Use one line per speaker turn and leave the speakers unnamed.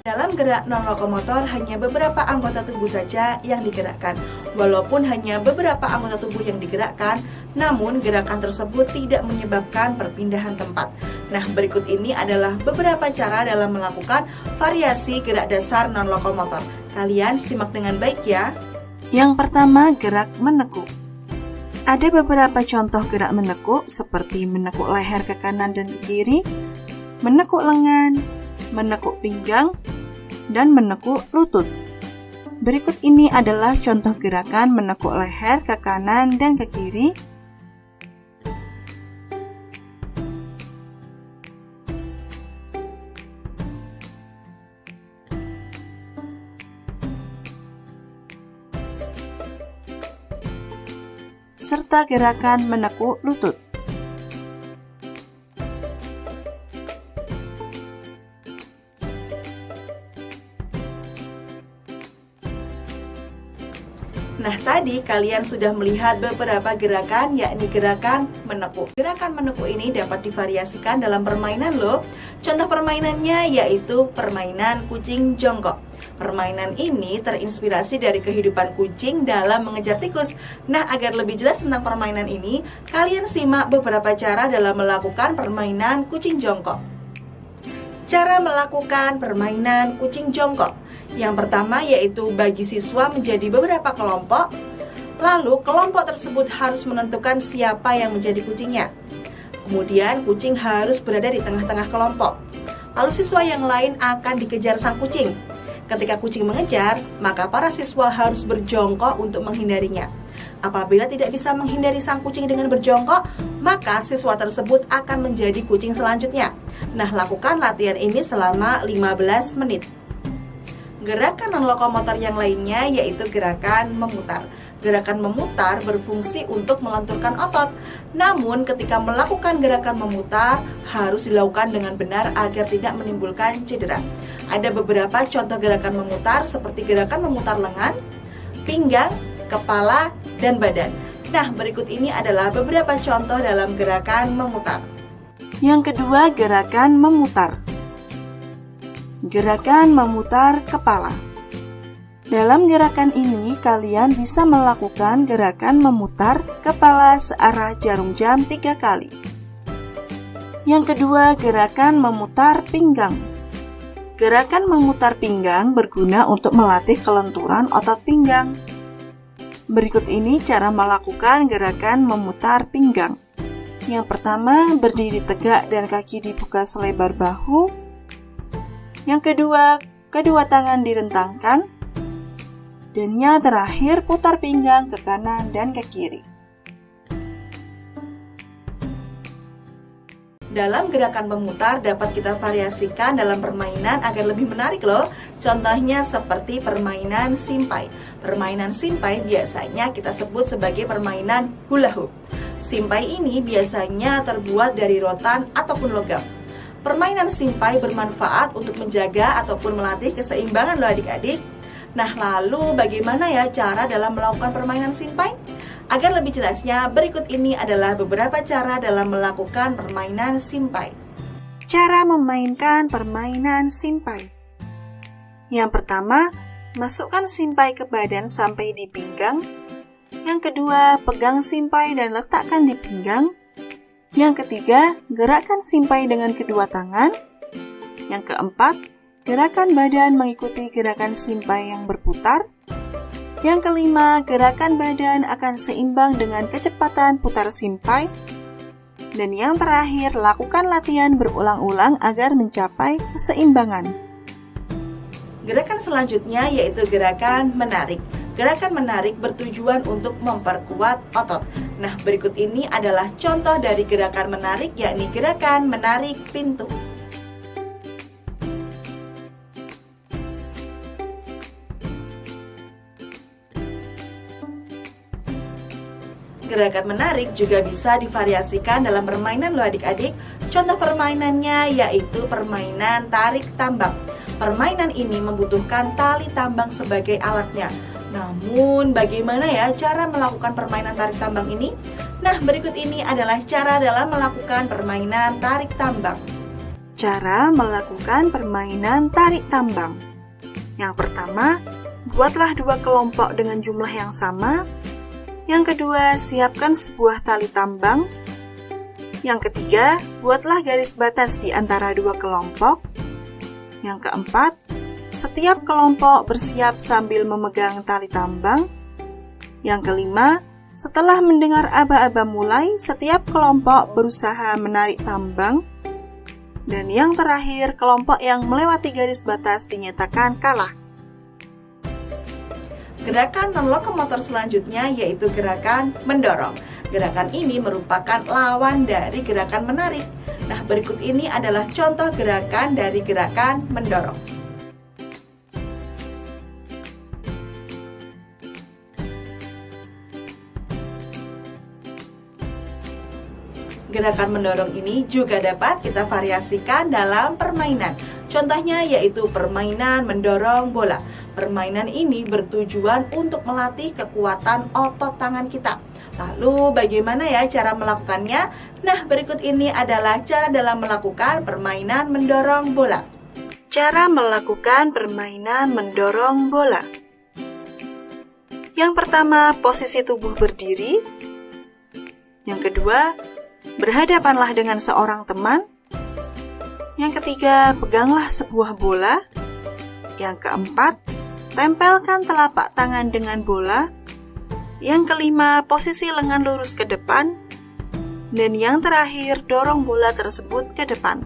Dalam gerak non-lokomotor hanya beberapa anggota tubuh saja yang digerakkan. Walaupun hanya beberapa anggota tubuh yang digerakkan, namun gerakan tersebut tidak menyebabkan perpindahan tempat. Nah, berikut ini adalah beberapa cara dalam melakukan variasi gerak dasar non-lokomotor. Kalian simak dengan baik ya.
Yang pertama, gerak menekuk. Ada beberapa contoh gerak menekuk seperti menekuk leher ke kanan dan ke kiri, menekuk lengan, menekuk pinggang, dan menekuk lutut. Berikut ini adalah contoh gerakan menekuk leher ke kanan dan ke kiri. Serta gerakan menekuk lutut.
Nah, tadi kalian sudah melihat beberapa gerakan, yakni gerakan menekuk. Gerakan menekuk ini dapat divariasikan dalam permainan loh. Contoh permainannya yaitu permainan kucing jongkok. Permainan ini terinspirasi dari kehidupan kucing dalam mengejar tikus. Nah, agar lebih jelas tentang permainan ini, kalian simak beberapa cara dalam melakukan permainan kucing jongkok. Cara melakukan permainan kucing jongkok. Yang pertama yaitu bagi siswa menjadi beberapa kelompok. Lalu kelompok tersebut harus menentukan siapa yang menjadi kucingnya. Kemudian kucing harus berada di tengah-tengah kelompok. Lalu siswa yang lain akan dikejar sang kucing. Ketika kucing mengejar, maka para siswa harus berjongkok untuk menghindarinya. Apabila tidak bisa menghindari sang kucing dengan berjongkok, maka siswa tersebut akan menjadi kucing selanjutnya. Nah, lakukan latihan ini selama 15 menit. Gerakan non-lokomotor yang lainnya yaitu gerakan memutar. Gerakan memutar berfungsi untuk melenturkan otot. Namun ketika melakukan gerakan memutar harus dilakukan dengan benar agar tidak menimbulkan cedera. Ada beberapa contoh gerakan memutar seperti gerakan memutar lengan, pinggang, kepala, dan badan. Nah, berikut ini adalah beberapa contoh dalam gerakan memutar.
Yang kedua, gerakan memutar. Gerakan memutar kepala. Dalam gerakan ini, kalian bisa melakukan gerakan memutar kepala searah jarum jam 3 kali. Yang kedua, gerakan memutar pinggang. Gerakan memutar pinggang berguna untuk melatih kelenturan otot pinggang. Berikut ini cara melakukan gerakan memutar pinggang. Yang pertama, berdiri tegak dan kaki dibuka selebar bahu. Yang kedua, kedua tangan direntangkan. Dan yang terakhir, putar pinggang ke kanan dan ke kiri.
Dalam gerakan memutar dapat kita variasikan dalam permainan agar lebih menarik loh. Contohnya seperti permainan simpai. Permainan simpai biasanya kita sebut sebagai permainan hula hoop. Simpai ini biasanya terbuat dari rotan ataupun logam. Permainan simpai bermanfaat untuk menjaga ataupun melatih keseimbangan loh adik-adik. Nah, lalu bagaimana ya cara dalam melakukan permainan simpai? Agar lebih jelasnya, berikut ini adalah beberapa cara dalam melakukan permainan simpai.
Cara memainkan permainan simpai. Yang pertama, masukkan simpai ke badan sampai di pinggang. Yang kedua, pegang simpai dan letakkan di pinggang. Yang ketiga, gerakkan simpai dengan kedua tangan. Yang keempat, gerakan badan mengikuti gerakan simpai yang berputar. Yang kelima, gerakan badan akan seimbang dengan kecepatan putar simpai. Dan yang terakhir, lakukan latihan berulang-ulang agar mencapai keseimbangan.
Gerakan selanjutnya yaitu gerakan menarik. Gerakan menarik bertujuan untuk memperkuat otot. Nah, berikut ini adalah contoh dari gerakan menarik, yakni gerakan menarik pintu. Gerakan menarik juga bisa divariasikan dalam permainan loh adik-adik. Contoh permainannya yaitu permainan tarik tambang. Permainan ini membutuhkan tali tambang sebagai alatnya. Namun, bagaimana ya cara melakukan permainan tarik tambang ini? Nah, berikut ini adalah cara dalam melakukan permainan tarik tambang.
Cara melakukan permainan tarik tambang. Yang pertama, buatlah 2 kelompok dengan jumlah yang sama. Yang kedua, siapkan sebuah tali tambang. Yang ketiga, buatlah garis batas di antara 2 kelompok. Yang keempat, setiap kelompok bersiap sambil memegang tali tambang. Yang kelima, setelah mendengar aba-aba mulai, setiap kelompok berusaha menarik tambang. Dan yang terakhir, kelompok yang melewati garis batas dinyatakan kalah.
Gerakan non-lokomotor selanjutnya yaitu gerakan mendorong. Gerakan ini merupakan lawan dari gerakan menarik. Nah, berikut ini adalah contoh gerakan dari gerakan mendorong. Gerakan mendorong ini juga dapat kita variasikan dalam permainan. Contohnya yaitu permainan mendorong bola. Permainan ini bertujuan untuk melatih kekuatan otot tangan kita. Lalu bagaimana ya cara melakukannya? Nah, berikut ini adalah cara dalam melakukan permainan mendorong bola.
Cara melakukan permainan mendorong bola. Yang pertama, posisi tubuh berdiri. Yang kedua, berhadapanlah dengan seorang teman. Yang ketiga, peganglah sebuah bola. Yang keempat, tempelkan telapak tangan dengan bola. Yang kelima, posisi lengan lurus ke depan. Dan yang terakhir, dorong bola tersebut ke depan.